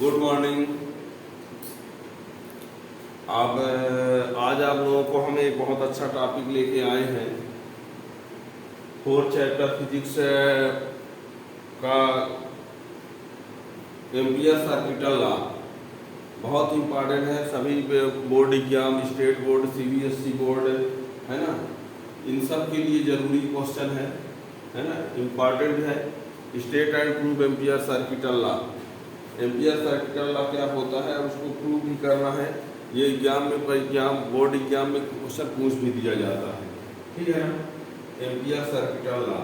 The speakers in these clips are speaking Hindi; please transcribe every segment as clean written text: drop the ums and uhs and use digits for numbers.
Good morning. अब आज आप लोगों को हम एक बहुत अच्छा टॉपिक लेके आए हैं। फोर्थ चैप्टर फिजिक्स का एम्पियर सर्किटल लॉ बहुत इंपॉर्टेंट है। सभी board exam, state board, CBSE board, है ना, इन सब के लिए जरूरी क्वेश्चन है ना, इम्पॉर्टेंट है। State and prove ampere circuital law. Ampere circuital law क्या होता है, उसको प्रूव भी करना है। ये बोर्ड एग्जाम में क्वेश्चन पूछ भी दिया जाता है, ठीक है ना। Ampere circuital law,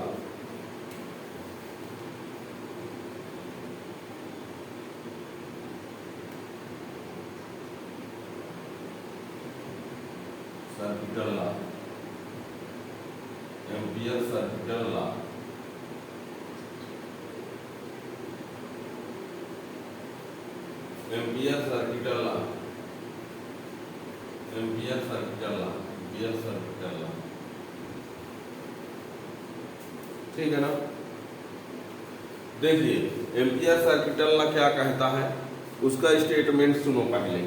circuital law, ampere circuital law. Ampere circuital law, ampere circuital law, ampere circuital law, ठीक है ना। देखिए एम्पियर सर्किटल लॉ क्या कहता है, उसका स्टेटमेंट सुनो पहले।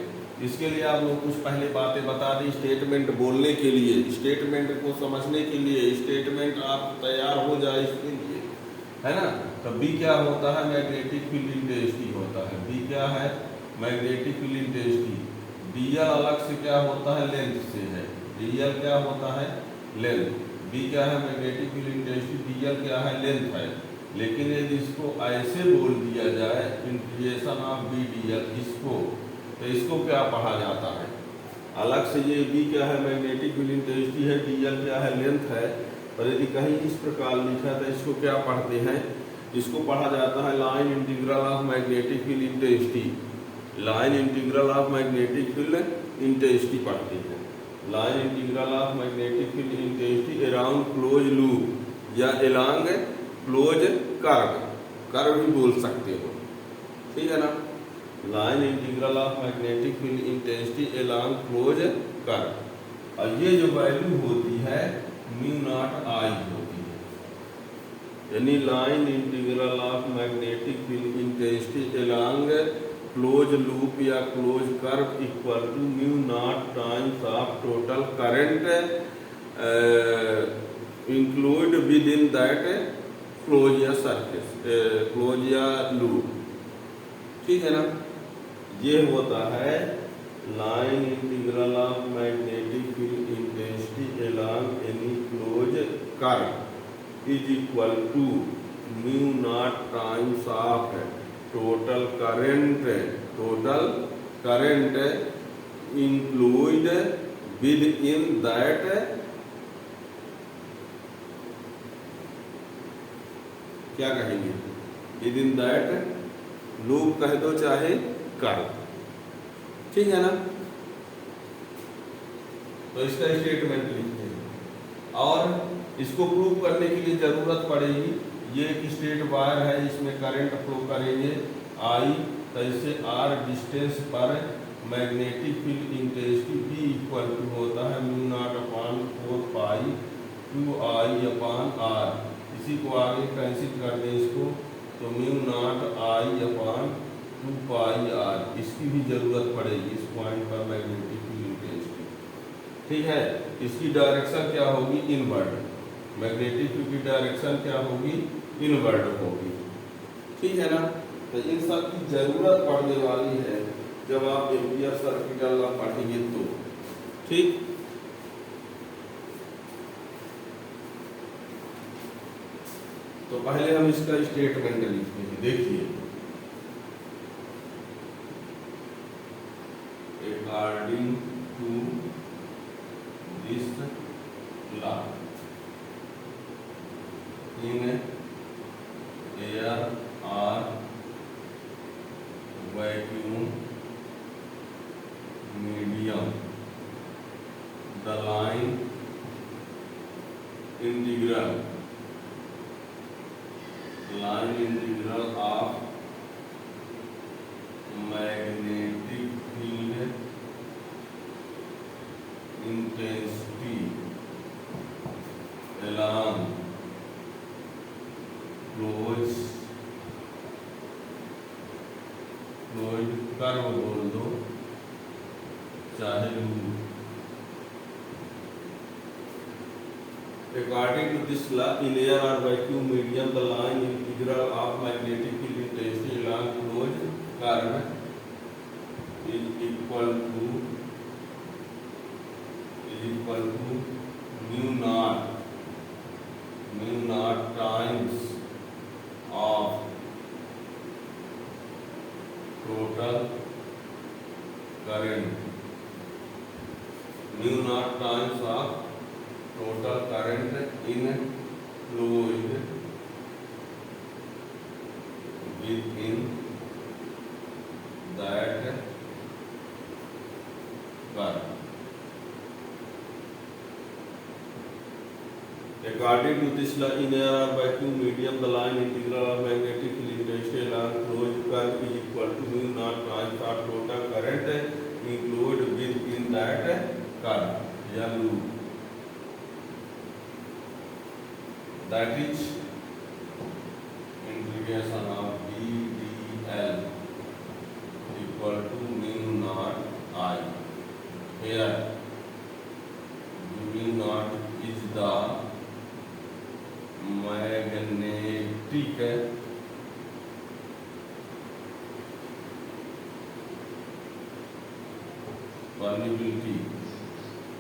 इसके लिए आप लोग कुछ पहले बातें बता दी। स्टेटमेंट बोलने के लिए, स्टेटमेंट को समझने के लिए, स्टेटमेंट आप तैयार हो जाए इसके लिए, है ना। तो बी क्या होता है, मैग्नेटिक फील्ड इंटेंसिटी होता है। बी क्या है, मैग्नेटिक फील्ड इंटेंसिटी। डीएल अलग से क्या होता है, लेंथ से है। डीएल क्या होता है, लेंथ। बी क्या है, मैग्नेटिक फील्ड इंटेंसिटी। डीएल क्या है, लेंथ है। लेकिन यदि इसको ऐसे बोल दिया जाए, इंटीग्रेशन ऑफ बी डीएल, इसको, तो इसको क्या पढ़ा जाता है अलग से। ये बी क्या है, मैग्नेटिक फील्ड इंटेंसिटी है, डीएल क्या है, लेंथ है। और यदि कहीं इस प्रकार लिखा है तो इसको क्या पढ़ते हैं, इसको पढ़ा जाता है line integral of magnetic field intensity. Line integral of magnetic field intensity पढ़ते हैं। Line integral of magnetic field intensity around close loop या एलॉन्ग क्लोज कर्व, कर्व भी बोल सकते हो, ठीक है ना। Line integral of magnetic field intensity along close curve. और ये जो वैल्यू होती है म्यू नॉट आई होती है, यानी line integral of magnetic field intensity along close loop या close curve equal to mu naught times of total current include with in that close या सरफेस, क्लोज या लूप, ठीक है ना। ये होता है line integral of magnetic field intensity along any close curve is equal to mu naught times of total current include with in that, क्या कहेंगे, विद इन दैट लूप कह दो चाहे कर्व, ठीक है ना। तो इसका स्टेटमेंट लिखते हैं और इसको प्रूव करने के लिए जरूरत पड़ेगी। ये एक स्ट्रेट वायर है, इसमें करंट फ्लो करेंगे आई, तो इससे आर डिस्टेंस पर magnetic field intensity B equal to होता है mu naught upon 4 pi 2 I upon R. इसी को आगे कैंसिल कर दें इसको, तो mu naught I upon 2 pi R. इसकी भी जरूरत पड़ेगी इस पॉइंट पर मैग्नेटिक फील्ड इंटेंसिटी, ठीक है। इसकी डायरेक्शन क्या होगी, इनवर्ड। मैग्नेटिक फील्ड की डायरेक्शन क्या होगी, इनवर्ड होगी, ठीक है ना। तो इन सब की जरूरत पड़ने वाली है जब आप एम्पियर सर्किटल लॉ पढ़ेंगे तो, ठीक। तो पहले हम इसका स्टेटमेंट लिखते हैं। देखिए according to this law in air or vacuum medium the line integral of magnetic field intensity along close closed curve बोल दो चाहे loop. According to this law, in air or vacuum medium, the line integral of magnetic field intensity along closed curve is equal to mu naught times of total current, mu naught times of total current in fluid within that curve. According to this law, in air or vacuum medium, the line integral of magnetic field intensity along closed curve is equal to mu naught times of total current in fluid within that curve या loop. That is integration of VdL equal to mu naught I. Here mu naught is the magnetic permeability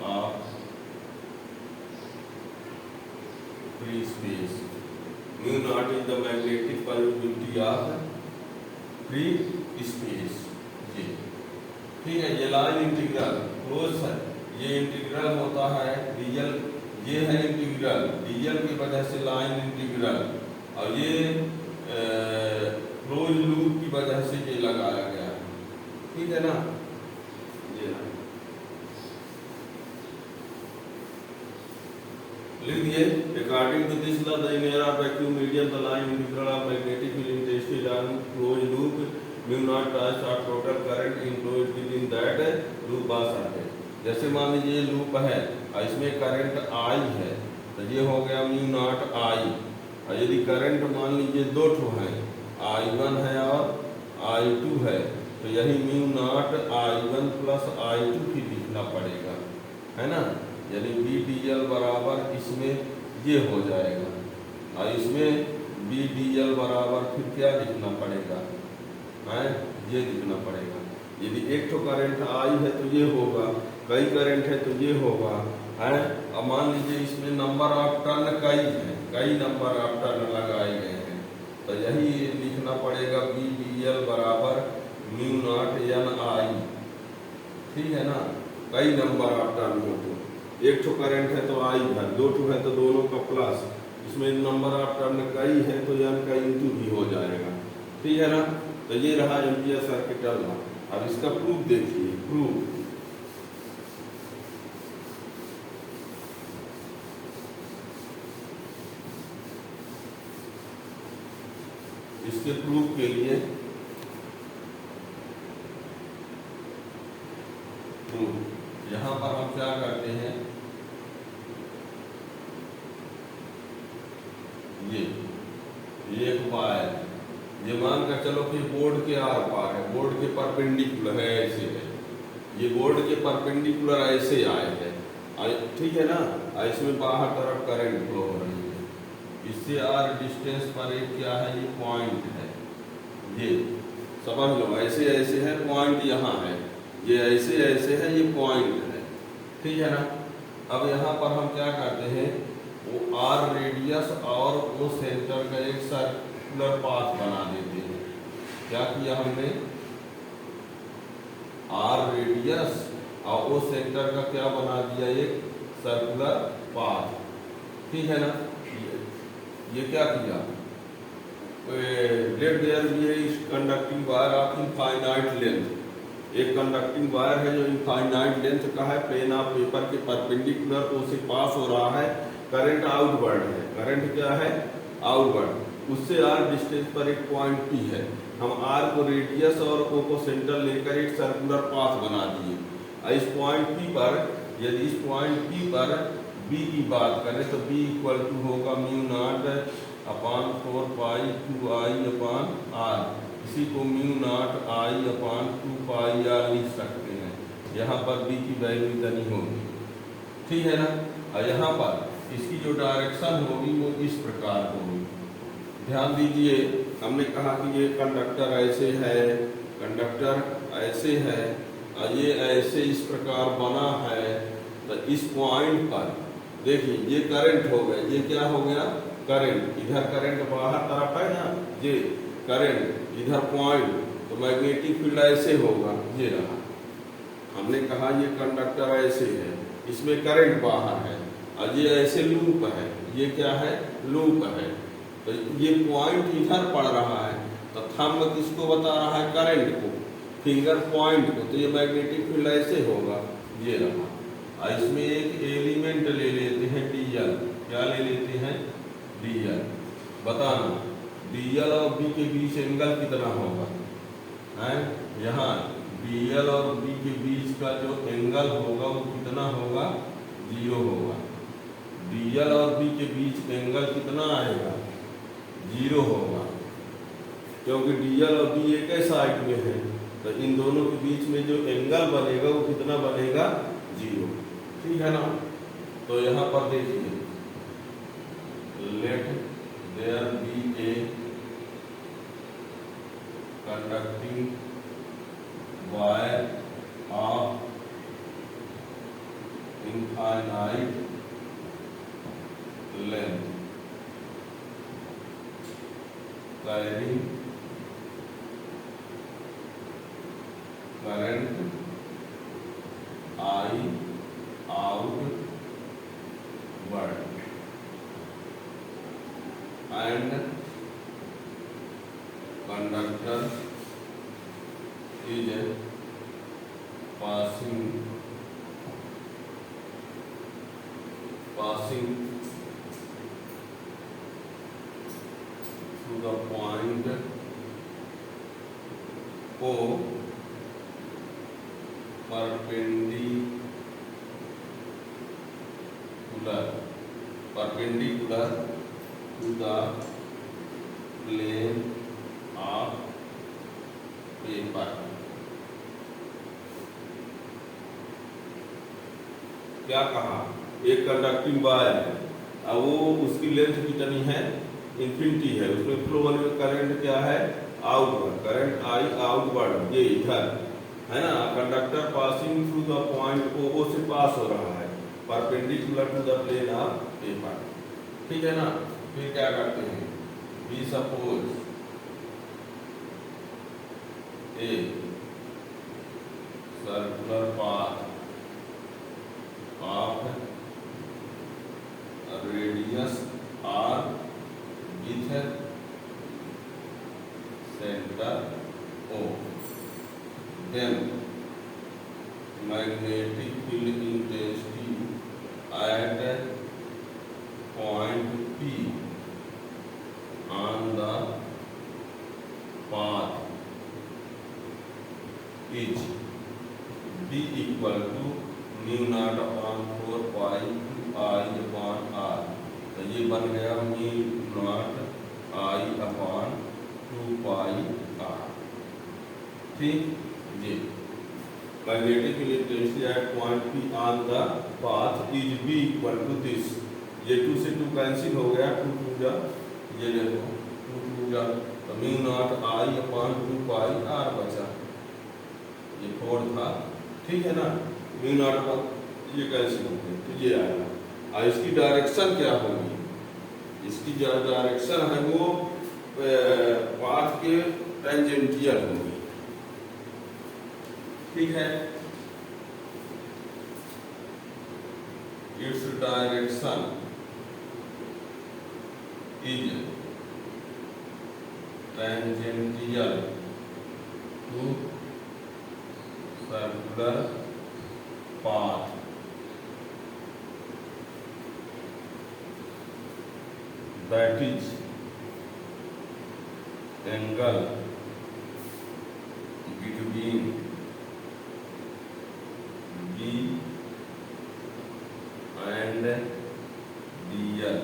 of free space. Mu naught is the magnetic permeability of free space. जी ठीक है, ये लाइन इंटीग्रल क्लोज है, ये इंटीग्रल होता है डीएल, ये है इंटीग्रल डीएल की वजह से लाइन इंटीग्रल, और ये क्लोज लूप की वजह से ये लगाया गया है। ठीक है ना, ये लिख दिए। According to this law, the in air or vacuum medium, the line integral of magnetic field intensity along closed loop mu naught times of total current in fluid within that loop बन सकते हैं। जैसे मान लीजिए लूप है और इसमें करंट I है, तो ये हो गया mu naught I, और यदि करंट मान लीजिए दो ठो है, I1 है और I2 है, तो यही mu naught I1 plus I2 भी लिखना पड़ेगा, है ना। यानी VdL बराबर इसमें ये हो जाएगा, और इसमें VdL बराबर फिर क्या लिखना पड़ेगा, है ये लिखना पड़ेगा। यदि एक तो करंट आई है तो ये होगा, कई करंट है तो ये होगा, है। अब मान लीजिए इसमें नंबर ऑफ टर्न कई है, कई नंबर ऑफ टर्न लगाए गए हैं, तो यही लिखना पड़ेगा VdL बराबर mu naught NI। ठीक है ना, कई नंबर ऑफ टर्न हो तो एक तो करंट है तो आई है, दो तो है तो दोनों का प्लस, इसमें नंबर ऑफ टर्न कई है तो n का इंटू भी हो जाएगा। ठीक है ना, तो ये रहा एम्पियर सर्किट लॉ। अब इसका प्रूफ देखिए, प्रूफ इसके प्रूफ के लिए प्रूफ यहां पर हम क्या करते हैं, ये एक वायर, ये मान कर चलो कि बोर्ड के आर पार है, बोर्ड के परपेंडिकुलर है, ऐसे है, ये बोर्ड के परपेंडिकुलर ऐसे आए हैं, ठीक है ना। इसमें बाहर तरफ करंट फ्लो हो रही है, इससे आर डिस्टेंस पर एक क्या है, ये पॉइंट है, ये समझ लो, ऐसे ऐसे है, पॉइंट यहाँ है, ये ऐसे ऐसे है, ये पॉइंट है। ठीक है ना, अब यहाँ पर हम क्या करते हैं, वो आर रेडियस और वो सेंटर का एक सर्कुलर पाथ बना देते हैं। क्या किया हमने, आर रेडियस और वो सेंटर का क्या बना दिया, एक सर्कुलर पाथ। ठीक है ना, ये क्या किया, let there be a conducting wire of infinite length, एक कंडक्टिंग वायर है जो इनफाइनाइट लेंथ का है, प्लेन ऑफ पेपर के परपेंडिकुलर उसे पास हो रहा है, करंट आउटवर्ड है, करंट क्या है, आउटवर्ड, उससे आर डिस्टेंस पर एक पॉइंट पी है, हम आर को रेडियस और ओ को सेंटर लेकर एक सर्कुलर पाथ बना दिए। इस पॉइंट पी पर, यदि इस पॉइंट पी पर बी की बात करें तो बी इक्वल टू होगा mu naught upon 4 pi 2 I upon R, इसी को mu naught I upon 2 pi R लिख सकते हैं। यहाँ पर बी की वैल्यू इतनी होगी, ठीक है ना। और यहाँ पर इसकी जो डायरेक्शन होगी वो इस प्रकार होगी। ध्यान दीजिए, हमने कहा कि ये कंडक्टर ऐसे है, कंडक्टर ऐसे है और ये ऐसे इस प्रकार बना है। तो इस पॉइंट पर देखिए ये करंट हो गया, ये क्या हो गया, करंट। इधर करंट बाहर तरफ है ना, ये करंट इधर पॉइंट, तो मैग्नेटिक फील्ड ऐसे होगा, ये रहा। हमने कहा ये कंडक्टर ऐसे है, इसमें करंट बाहर है और ये ऐसे लूप है, ये क्या है, लूप है। तो ये पॉइंट इधर पड़ रहा है, तो थंब किसको बता रहा है, करंट को, फिंगर पॉइंट को। तो ये मैग्नेटिक फील्ड ऐसे होगा, ये रहा। और इसमें एक एलिमेंट ले लेते हैं डीएल। क्या ले लेते हैं, डीएल। बताना डीएल और बी के बीच एंगल कितना होगा, है यहाँ डीएल और बी के बीच का जो एंगल होगा वो कितना होगा, 0 होगा। डीएल और बी के बीच एंगल कितना आएगा, 0 होगा, क्योंकि डीएल और बी एक ही साइड में है। तो इन दोनों के बीच में जो एंगल बनेगा वो कितना बनेगा, 0, ठीक है ना। तो यहाँ पर देखिए, let there be a conducting wire of infinite length carrying current I outward and conductor is passing to the point O perpendicular to the plane of paper। क्या कहा, एक कंडक्टिंग वायर है, अब वो उसकी लेंथ कितनी है, इन्फिनिटी है। उसमें फ्लो होने में करंट क्या है, आउटवर्ड, करंट आई आउटवर्ड, ये इधर है ना। Conductor passing through the point O से पास हो रहा है, perpendicular to the plane of paper, ठीक है ना। फिर क्या करते हैं, be suppose a circular path of radius R with centre O, then magnetic field intensity at point P on the path is B equal to mu naught upon 4 pi I upon r. तो ये बन गया mu naught I upon 2 pi r, ठीक जी। Magnetic field intensity at point P on the path is B equal to this. ये 2 से 2 कैंसिल हो गया, 2 2 जा, ये देखो 2 2 जा, तो mu naught I upon 2 pi R बचा, ये 4 था, ठीक है ना। म्यू नॉट पर ये कैंसिल हो गया, तो ये आएगा। और इसकी डायरेक्शन क्या होगी, इसकी जो डायरेक्शन है वो पाथ के टेंजेंटियल होगी, ठीक है। Its direction is tangential to circular path that is angle between B and DL।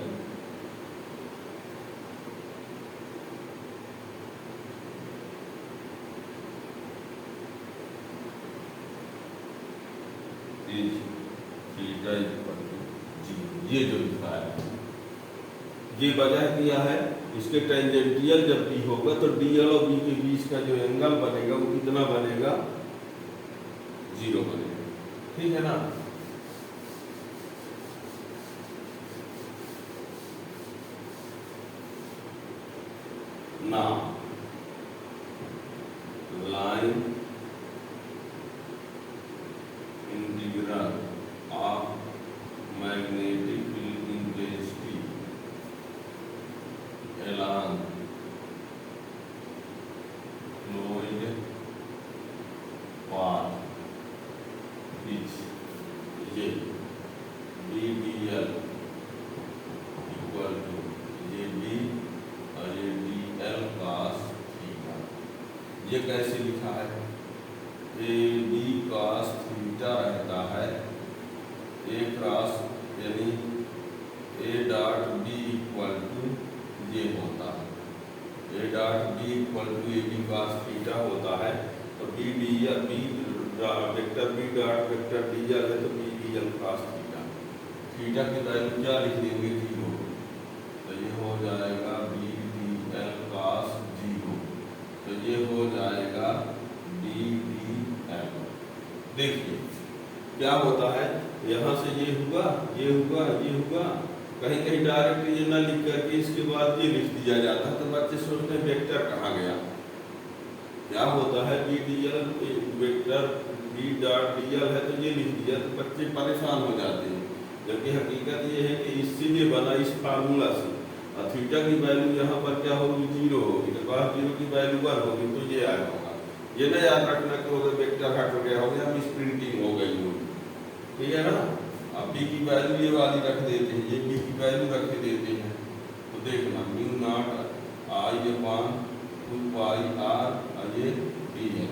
Theta equal to 0, ये जो लिखा है ये वजह किया है। इसके टेंजेंटियल जब b होगा तो dl और b के बीच का जो एंगल बनेगा वो कितना बनेगा, 0 बनेगा, ठीक है ना। Now line integral of magnetic field intensity along fluid path which ये dl इक्वल टू ये b और ये dl cos थीटा। ये कैसे लिखा है, ए बी cos थीटा रहता है a क्रॉस यानी a dot b equal to ये होता है, a dot b equal to A B cos theta होता है। तो b dl b vector b dot vector dl है तो b dl cos theta. Theta की वैल्यू क्या लिख देंगे, 0, तो ये हो जाएगा b dl cos 0, तो ये हो जाएगा b dl। देखिए क्या होता है, यहाँ से ये हुआ, ये हुआ, ये हुआ, कहीं कहीं डायरेक्ट ये ना लिख करके इसके बाद ये लिख दिया जाता है तो बच्चे सोचते हैं वेक्टर कहाँ गया। क्या होता है b dl vector b dot dl है तो ये लिख दिया तो बच्चे परेशान हो जाते हैं, जबकि हकीकत ये है कि इससे ये बना इस फार्मूला से, और थीटा की वैल्यू यहाँ पर क्या होगी, 0 होगी, तो cos 0 की वैल्यू 1 होगी, तो ये आया होगा। ये ना याद रखना कि उधर वेक्टर हट गया हो गया, मिस प्रिंटिंग हो गई होगी, ठीक है ना। अब b की वैल्यू ये वाली रख देते हैं, ये b की वैल्यू रख देते हैं, तो देखना mu naught I upon 2 pi r और ये b है,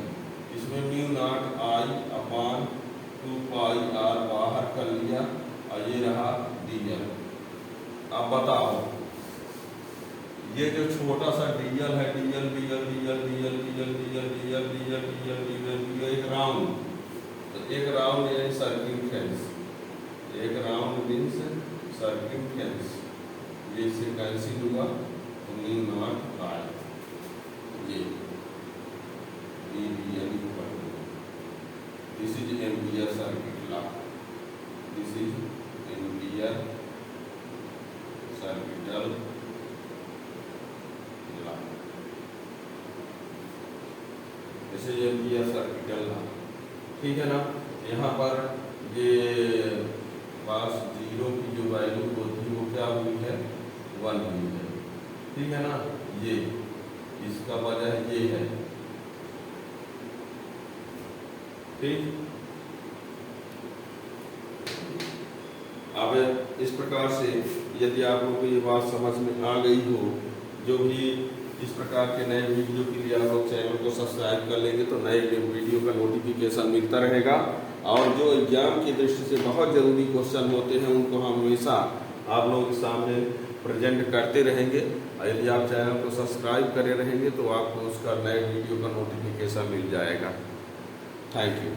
इसमें mu naught I upon 2 pi r बाहर कर लिया और ये रहा dl। अब बताओ ये जो छोटा सा dl है, dl dl dl dl dl dl dl dl dl dl dl एक राउंड, तो एक राउंड यानी सर्किमफ्रेंस, एक राउंड मीन्स सर्किमफ्रेंस, ये इससे कैंसिल हुआ तो म्यू नॉट I ये dl equal to, this is Ampere circuit law, this is Ampere circuital law, this is Ampere circuital law, ठीक है ना। यहाँ पर ये पास 0 की जो वैल्यू होती है वो क्या हुई है, 1 हुई है, ठीक है ना। ये इसका वजह ये है, ठीक। अब इस प्रकार से यदि आप लोगों को ये बात समझ में आ गई हो, जो भी इस प्रकार के नए वीडियो के लिए आप लोग चैनल को सब्सक्राइब कर लेंगे तो नए वीडियो का नोटिफिकेशन मिलता रहेगा, और जो एग्जाम की दृष्टि से बहुत ज़रूरी क्वेश्चन होते हैं उनको हम हमेशा आप लोगों के सामने प्रेजेंट करते रहेंगे। और यदि आप चैनल को सब्सक्राइब करे रहेंगे तो आपको उसका नए वीडियो का नोटिफिकेशन मिल जाएगा। Thank you.